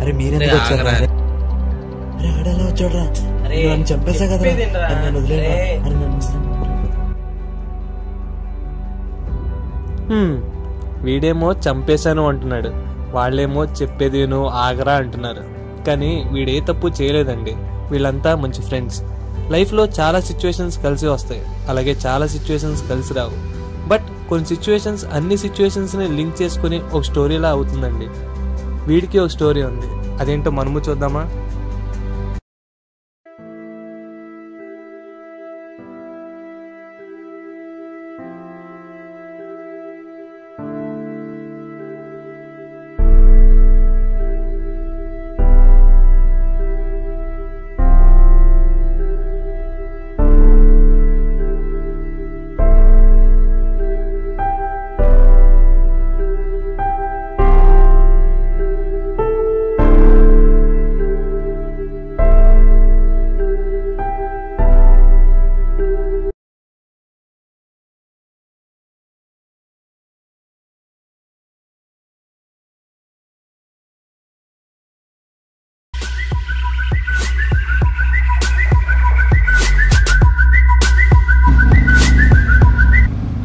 అరే మీరెందుకు వచ్చారా? అరే ఆడలా వచ్చాడ్రా, నన్ను చంపేసా కదా, నన్ను వదిలేరా? వీడేమో చంపేశాను అంటున్నాడు, వాళ్ళేమో చెప్పేది నువ్వు ఆగరా అంటున్నారు. కానీ వీడే తప్పు చేయలేదండి. వీళ్ళంతా మంచి ఫ్రెండ్స్. లైఫ్లో చాలా సిచ్యువేషన్స్ కలిసి వస్తాయి, అలాగే చాలా సిచ్యువేషన్స్ కలిసి రావు. బట్ కొన్ని సిచ్యువేషన్స్ అన్ని సిచ్యువేషన్స్ని లింక్ చేసుకుని ఒక స్టోరీలా అవుతుందండి. వీడికి ఒక స్టోరీ ఉంది, అదేంటో మనము చూద్దామా?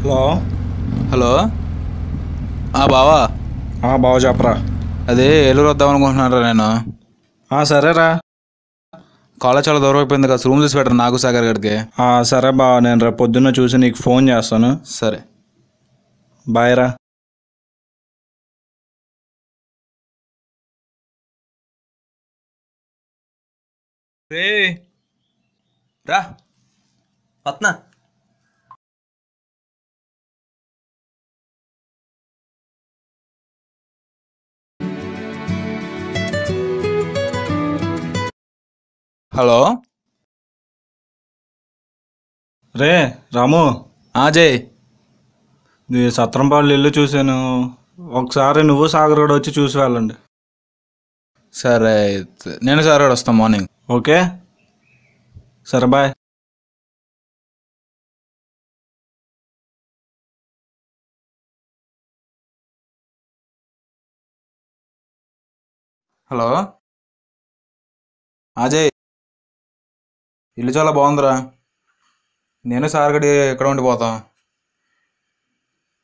హలో హలో బావా. బావ చెప్పరా. అదే ఏలూరు వద్దాం అనుకుంటున్నారా నేను. సరేరా. కాలేజ్ చాలా దూరం అయిపోయింది కదా, రూమ్ తీసి పెట్టరు నాకు సాగర్ గడికి. సరే బావ, నేను రేపు పొద్దున్న చూసి నీకు ఫోన్ చేస్తాను. సరే బాయ్ రా. రా పత్నా. హలో రే రాము. జై. సత్రంపాళ్ళు ఇల్లు చూశాను, ఒకసారి నువ్వు సాగర్ కూడా వచ్చి చూసి వెళ్ళండి. సరే నేను సార్ కూడా వస్తాను మార్నింగ్. ఓకే సరే బాయ్. హలో అజయ్, ఇల్లు చాలా బాగుందిరా. నేను సార్ గడి ఎక్కడ ఉండిపోతాం.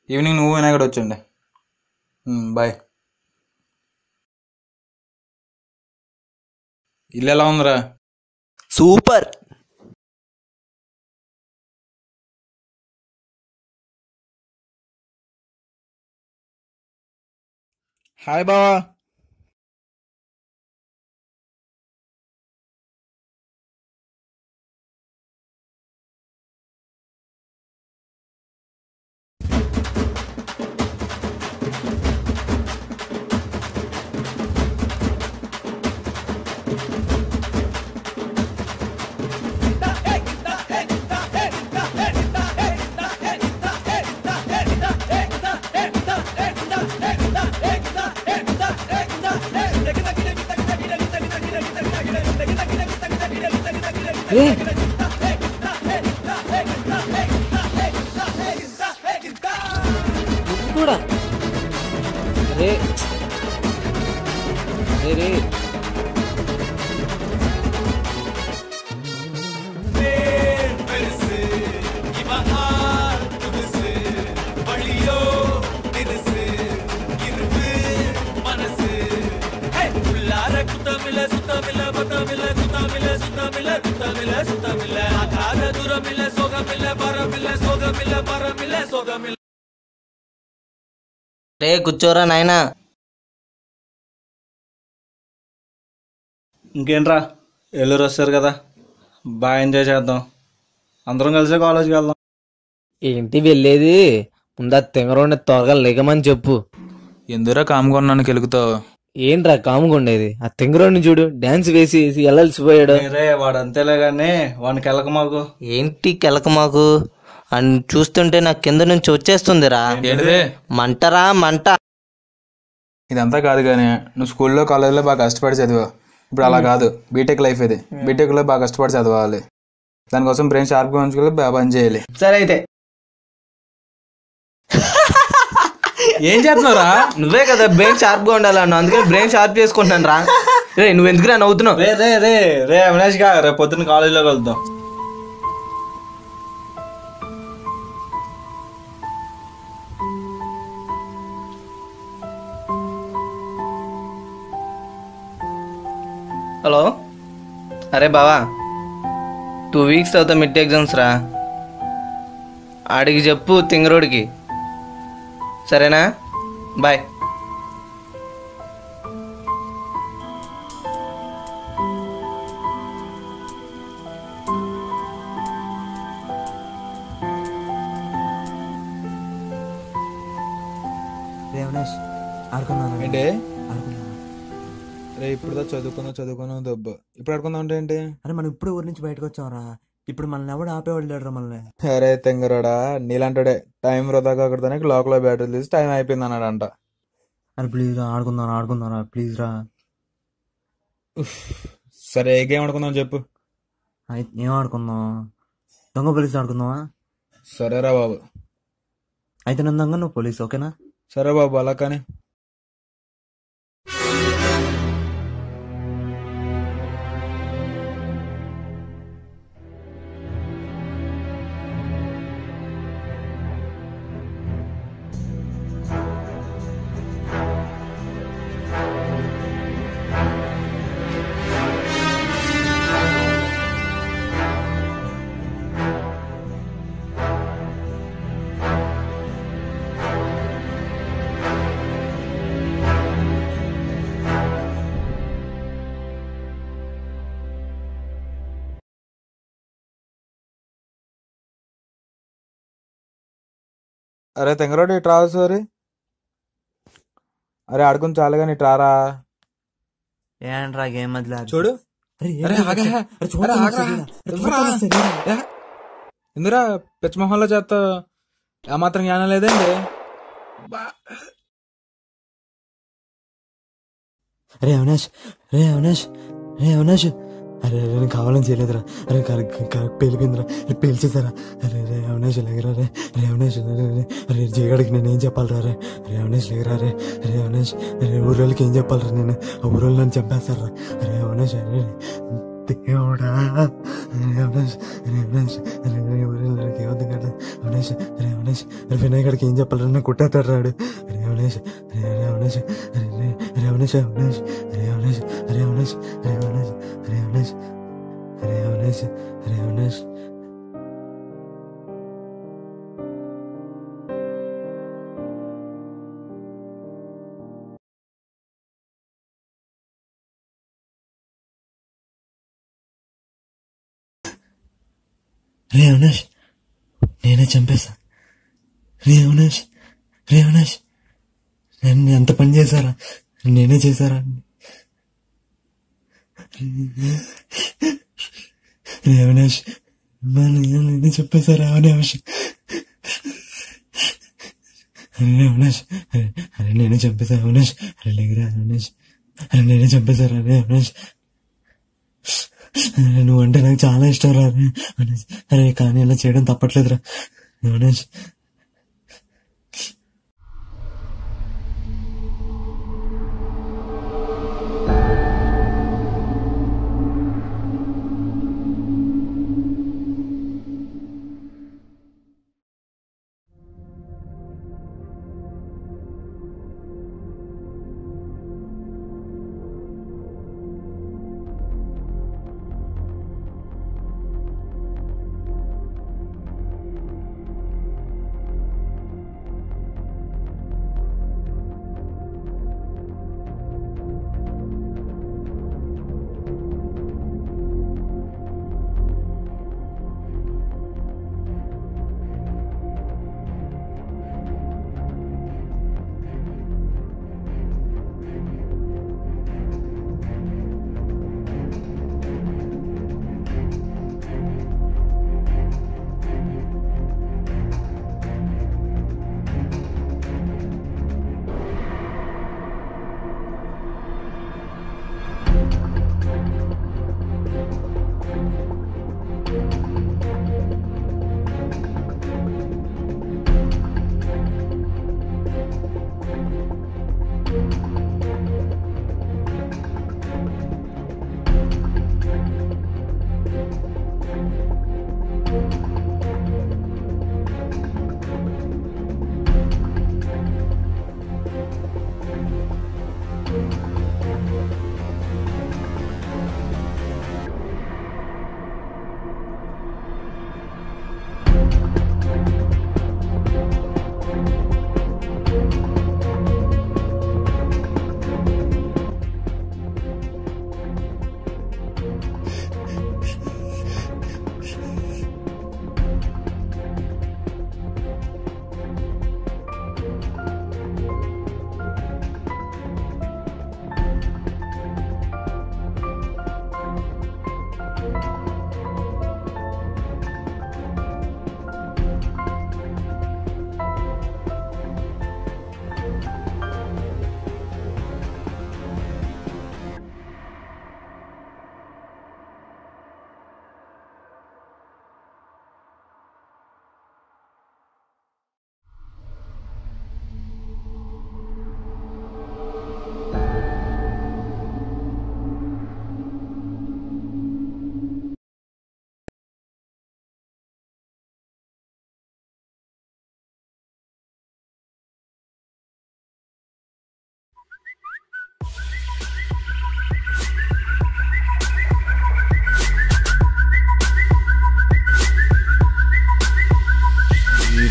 ఈవినింగ్ నువ్వు వినాయకుడు వచ్చండి. బాయ్. ఇల్లు ఎలా ఉందిరా? సూపర్. హాయ్ బావా. కూడా రే రే రే రే కూర్చోరా నాయనా. ఇంకేంట్రా, ఏలూరు వస్తారు కదా, బాగా ఎంజాయ్ చేద్దాం. అందరం కలిసే కాలేజ్కి వెళ్దాం. ఏంటి వెళ్ళేది? ముందా తెంగరోని త్వరగా లెగమని చెప్పు. ఎందురా కామ్గా ఉన్నాను కెలుగుతావు? ఏంట్రా కాముకుండేది? ఆ తెంగరోని చూడు, డాన్స్ వేసి వేసి ఎల్లలిసిపోయాడు. రే వాడు అంతేలే గానీ వాడిని కెలక మాకు. ఏంటి కెలక మాకు అని చూస్తుంటే నాకు కింద నుంచి వచ్చేస్తుందిరా. ఏంటిది? మంటరా మంట. ఇదంతా కాదు కానీ నువ్వు స్కూల్లో కాలేజీలో బాగా కష్టపడి చదివా. ఇప్పుడు అలా కాదు, బీటెక్ లైఫ్ ఇది. బీటెక్లో బాగా కష్టపడి చదవాలి. దానికోసం బ్రెయిన్ షార్ప్గా ఉంచుకోవాలి, బాగా పని చేయాలి. సరే అయితే ఏం చేస్తున్నావురా? నువ్వే కదా బ్రెయిన్ షార్ప్ గా ఉండాలన్నా, అందుకని బ్రెయిన్ షార్ప్ చేసుకుంటున్నాను రా. రే నువ్వు ఎందుకురా నవ్వుతున్నావు? రే రే రే రే అవినాష్ గా రేపు పొద్దున్న కాలేజీలోకి వెళ్దాం. హలో, అరే బావా 2 వీక్స్ తర్వాత మిడ్ ఎగ్జామ్స్ రా. ఆడికి చెప్పు తింగరోడికి, సరేనా? బాయ్. అవినాష్ ఆడుకున్నాను. ఏంటి? ఆడుకున్నాను. రే ఇప్పుడు చదువుకున్నావు దెబ్బ. ఇప్పుడు ఆడుకుందాం అంటే ఏంటి? అరే మనం ఇప్పుడు ఊరి నుంచి బయటకు వచ్చాంరా. ఇప్పుడు మనల్ని ఎవడు ఆపేవాళ్ళు లేడురా మనల్ని. అరే తెంగరాడా, నీలాంటాడే టైం వృధా కాకూడదని లోకల్ బ్యాటరీ తీసి టైం అయిపోయింది అన్నాడంట. అరే ప్లీజ్ రా ఆడుకుందాం ప్లీజ్ రా. సరే ఏ గేమ్ ఆడుకుందాం చెప్పు. ఏం ఆడుకుందాం? దొంగ పోలీసు ఆడుకుందామా? సరేరా బాబు. అయితే నన్ను దొంగ, నువ్వు పోలీసు, ఓకేనా? సరే బాబు, అలా కానీ. అరే తెంగరోడు ఇటు రావు సారీ. అరే ఆడుకుని చాలు కానీ ఇటు రారా. ఏంట్రా గేమ్ మధ్యలో చూడు. ఎందురా పిచ్చమొహంలో చేస్తా? ఏమాత్రం జ్ఞానం లేదండి. అరే అవినాష్ అరే నేను కావాలని చేయలేదురా. అరే పేలిపోయిందిరా, పేల్చేసారా? అరే రే అవినాష్ లేగరా రే. అరే అవినాష్ అరే జయగడికి నేను ఏం చెప్పాలరా? రే అరే అవినాష్ లేగరా రే. అరే అవినాష్ అరే ఊరోళ్ళకి ఏం చెప్పాలరా? నేను ఆ ఊరోళ్ళు నన్ను చంపేస్తారా? అరే అవినాష్ అరే దేవుడా. అరే అవినాష్ అరే ఊరోళ్ళకి ఏమవుతుంది కదా అవినాష్. అరే వినాయకుడికి ఏం చెప్పాలరా? నన్ను కొట్టేస్తాడు రాడు. అరే అవినాష్ అరే అవినాష్ అరే అవినాష్ అరే అవినాష్ అరే అవినాష్ అరే అవినాష్ అరే అవినాష్ అరే అవినాష్ అరే అవినాష్. రే అవినాష్ నేనే చంపేశా. రే అవినాష్ నేను ఎంత పని చేశారా? నేనే చేశారా? రే అవినాష్ నేనే చెప్పేశారా? అవినాష్ అరే అవినాష్ అరే నేనే చంపేశా అవినాష్. అరే లేగరా అవినాష్. అరే నేనే చంపేశారా? అరే అవినాష్ నువ్వంటే నాకు చాలా ఇష్టం రా అవినాష్. అరే కానీ ఇలా చేయడం తప్పట్లేదురా అవినాష్.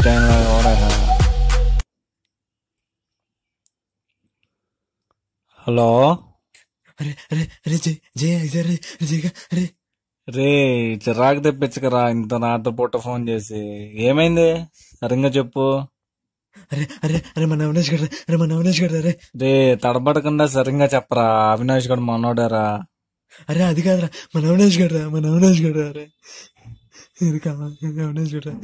టైంలో ఎవరా? హలో అరే అరే అరే జై జై జై రే జైగా అరే రే, చిరాకు తెప్పించకరా ఇంత నాతో పూట ఫోన్ చేసి. ఏమైంది సరిగ్గా చెప్పు. అరే అరే అరే మన అవినాష్ గడ అరే మన అవినాష్ గడ అరే రే తడబడకుండా సరిగ్గా చెప్పరా. అవినాష్ గడు మనోడారా? అరే అది కాదురా మన అవినాష్ గడరా మన అవినాష్ గడరా అరే ఇది కావాలి అవినాష్ గడరా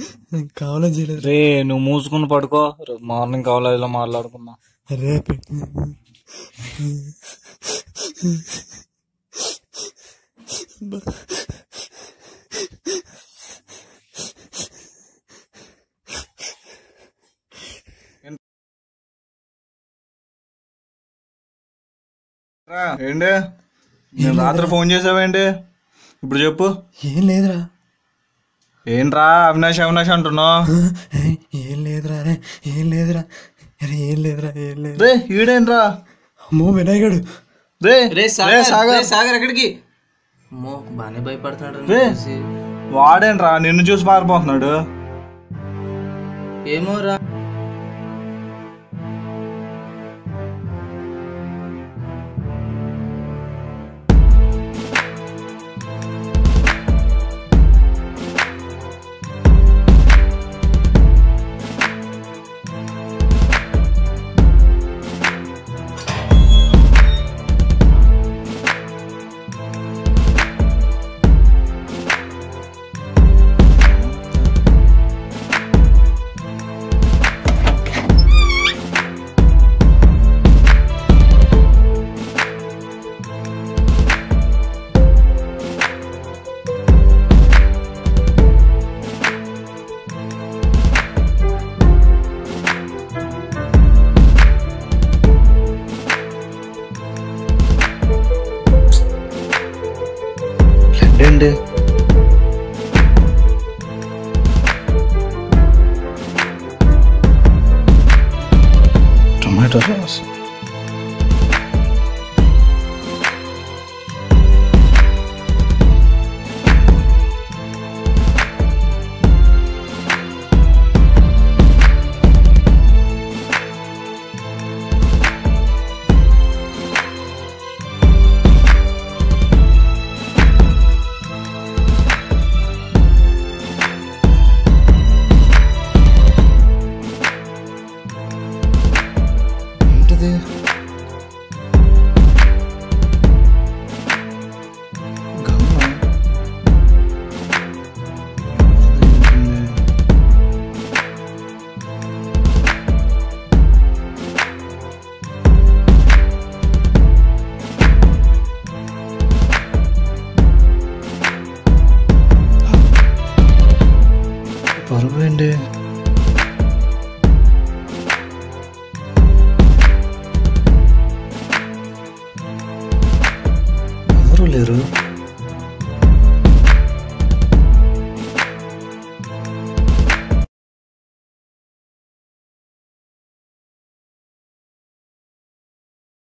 కావాలని చేయలేదు రే నువ్వు మూసుకుని పడుకో, రేపు మార్నింగ్ కాలేజీలో మాట్లాడుకుందాం. అరే ఏంటి నేను రాత్రి ఫోన్ చేసావేంటి? ఇప్పుడు చెప్పు. ఏం లేదురా ఏంట్రా అవినాష్ అవినాష్ అంటున్నావు? ఏం లేదురా అరే ఏం లేదురా అరే ఏం లేదురా ఏం లేదు రే ఈడేంట్రా? అమ్మో వినాయకుడు రే రే రే సాగర్ సాగర్ ఎక్కడికి? అమ్మో బానే భయపడుతున్నాడు రే వాడేంట్రా నిన్ను చూసి పారిపోతున్నాడు? ఏమో రా. ఏంటి టొమాటో సాస్? ఏంటిది? గమ్మ పరుగు ఏంటి? ఎవరు లేరు.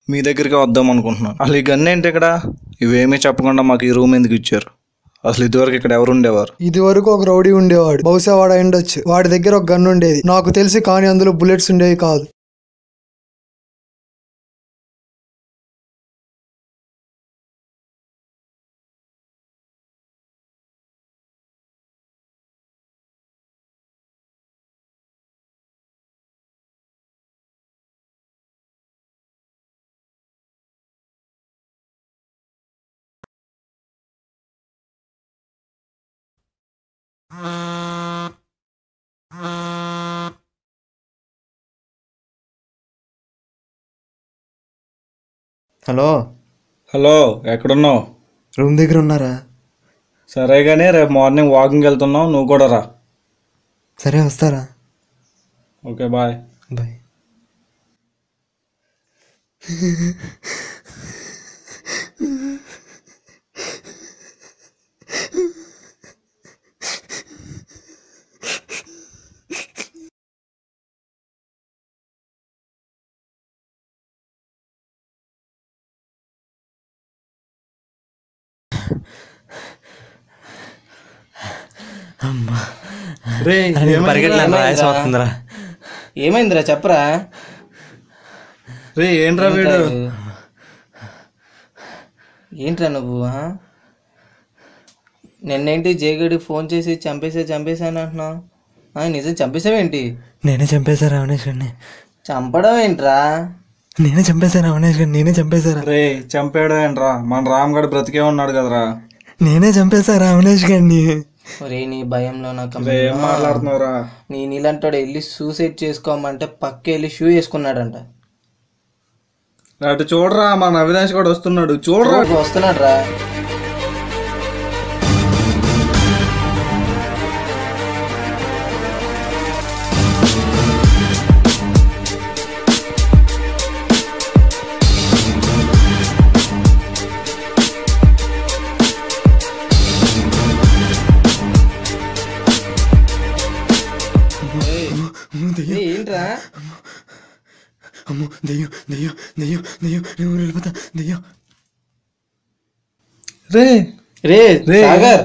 మీ దగ్గరికి వద్దాం అనుకుంటున్నాను. అసలు ఈ గన్ ఏంటి ఇక్కడ? ఇవేమీ చెప్పకుండా మాకు ఈ రూమ్ ఎందుకు ఇచ్చారు? అసలు ఇదివరకు ఇక్కడ ఎవరు ఉండేవారు? ఇది వరకు ఒక రౌడీ ఉండేవాడు, బహుశా వాడు అయి ఉండొచ్చు. వాడి దగ్గర ఒక గన్ ఉండేది నాకు తెలిసి, కానీ అందులో బుల్లెట్స్ ఉండేవి కాదు. హలో హలో, ఎక్కడున్నావు? రూమ్ దగ్గర ఉన్నారా? సరే కానీ రేపు మార్నింగ్ వాకింగ్ వెళ్తున్నావు, నువ్వు కూడా రా. సరే వస్తారా? Okay bye. బాయ్. అమ్మా పరిగెట్లా ఆయాసం అవుతుందిరా. ఏమైందిరా చెప్పరా. రే ఏంట్రా వీడు? ఏంట్రా నువ్వు నిన్నేంటి జేగడి ఫోన్ చేసి చంపేశాను అంటున్నావు? నిజం చంపేసావేంటి? నేనే చంపేశారా అవినాష్ గారిని? చంపడం ఏంట్రా? నేనే చంపేశారా అవినాష్ గారిని? నేనే చంపేశారా? రే చంపాడు ఏంట్రా? మన రామ్ గడు బ్రతికే ఉన్నాడు కదరా. నేనే చంపేశారా అవినాష్ గారిని? ఒరే నీ భయంలో నాకు ఏం మాట్లాడుతున్నావురా? నీలాంటి వెళ్ళి సూసైడ్ చేసుకోమంటే పక్క వెళ్ళి షూ వేసుకున్నాడంట. అటు చూడరా, మన అవినాష్ కూడా వస్తున్నాడు. చూడరా వస్తున్నాడు రా. ఏంట్రా? అమ్మో దెయ్యం దెయ్యం దెయ్యం దెయ్యం నేను వెళ్ళిపోతా దెయ్యం. రే రే సాగర్,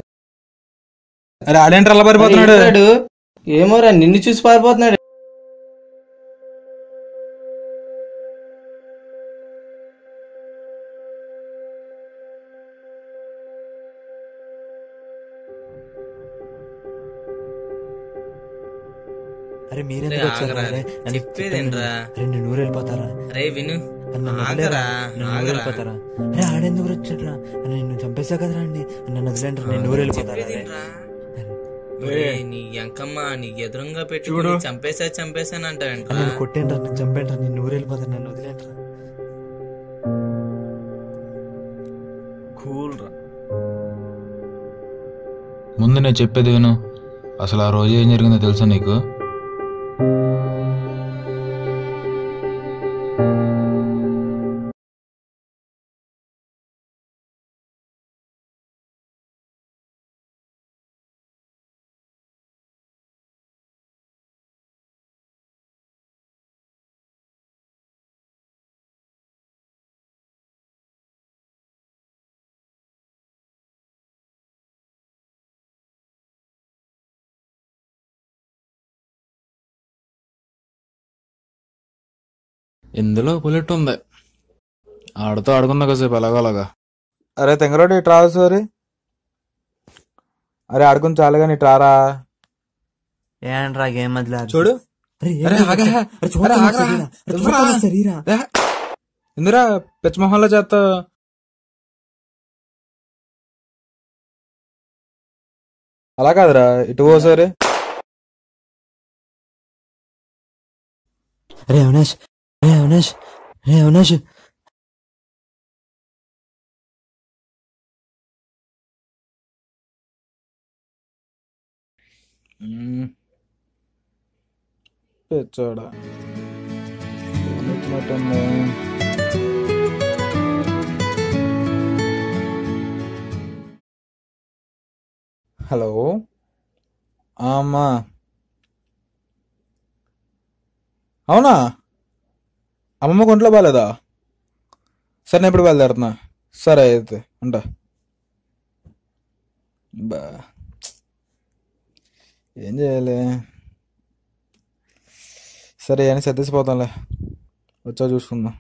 అరే ఆడేంటి అలా పారిపోతున్నాడు? ఏమోరా నిన్ను చూసి పారిపోతున్నాడు. అరే మీరెందుకు వచ్చారా? రెండు నూరు వెళ్ళిపోతారా? అరే విను వెళ్ళిపోతారా? అరే ఆడెందుకు వచ్చాడ్రా? నిన్ను చంపేసా కదరా అండి, నన్ను వదిలేంటారా? నేను నూరు వెళ్ళిపోతారా? నీ ఎంకమ్మ నీ ఎదురుగా పెట్టి చంపేశానంటావేంట? నన్ను కొట్టేంటారా? నేను చంపేంటారా? నేను నూరు వెళ్ళిపోతాను, నన్ను వదిలేంటారా? కూల్ రా. ముందు నేను చెప్పేది విను. అసలు ఆ రోజు ఏం జరిగిందో తెలుసా నీకు? ఇందులో బుల్లెట్ ఉంది, ఆడుతూ ఆడుకుందా కాసేపు ఎలాగోలాగా. అరే తెంగరోడు ఇటు రావు సారి. అరే ఆడుకుని చాలు కానీ ఇటు రారా. ఏంట్రా గేమ్ మధ్యలో చూడు. ఇందిరా పిచ్చమొహంలో చేస్తా. అలా కాదురా ఇటు పోసారి. అరే అవినాష్, అరే అవినాష్, అరే అవినాష్. పిచ్చోడా. హలో అమ్మా, అవునా? అమ్మమ్మ ఒంట్లో బాగాలేదా? సరే నేను ఇప్పుడు బయలుదేరుతున్నా. సరే అయితే ఉంటా. బా ఏం చేయాలి? సరే అని సర్దేసిపోతాంలే, వచ్చా చూసుకుందాం.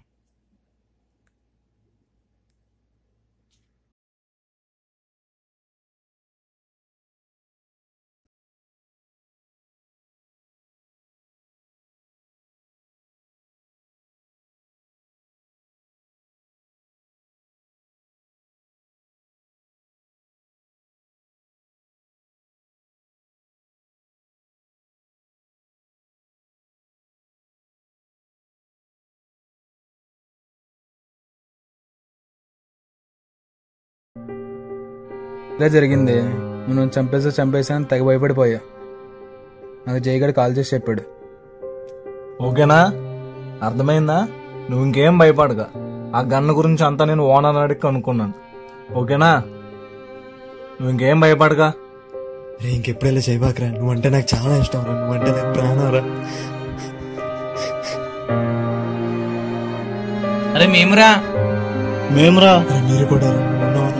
ఇలా జరిగింది. నువ్వు చంపేసాను తెగ భయపడిపోయా. నాకు జయగడ్ కాల్ చేసి చెప్పాడు. ఓకేనా? అర్థమైందా? నువ్వు ఇంకేం భయపడక. ఆ గన్ను గురించి అంతా నేను ఓనర్ అడిగి కనుక్కున్నాను. ఓకేనా? నువ్వు ఇంకేం భయపడక. రే ఇంకెప్పుడు ఇలా చేయబాకరా. నువ్వంటే నాకు చాలా ఇష్టం రా, నువ్వంటే నాకు ప్రాణం రా. అరే మేమురా మీరు కూడా రా, నువ్వు ఉన్నావు,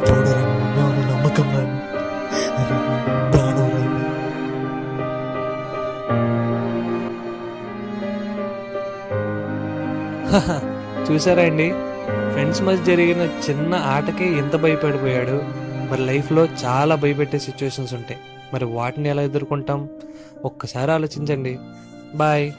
చూడరా, నువ్వు ఉన్నావు, నమ్మకం రా, ప్రాణం రా. చూసారా అండి, ఫ్రెండ్స్ మధ్య జరిగిన చిన్న ఆటకే ఎంత భయపడిపోయాడు. మరి లైఫ్లో చాలా భయపెట్టే సిచ్యువేషన్స్ ఉంటాయి. మరి వాటిని ఎలా ఎదుర్కొంటాం ఒక్కసారి ఆలోచించండి. బాయ్.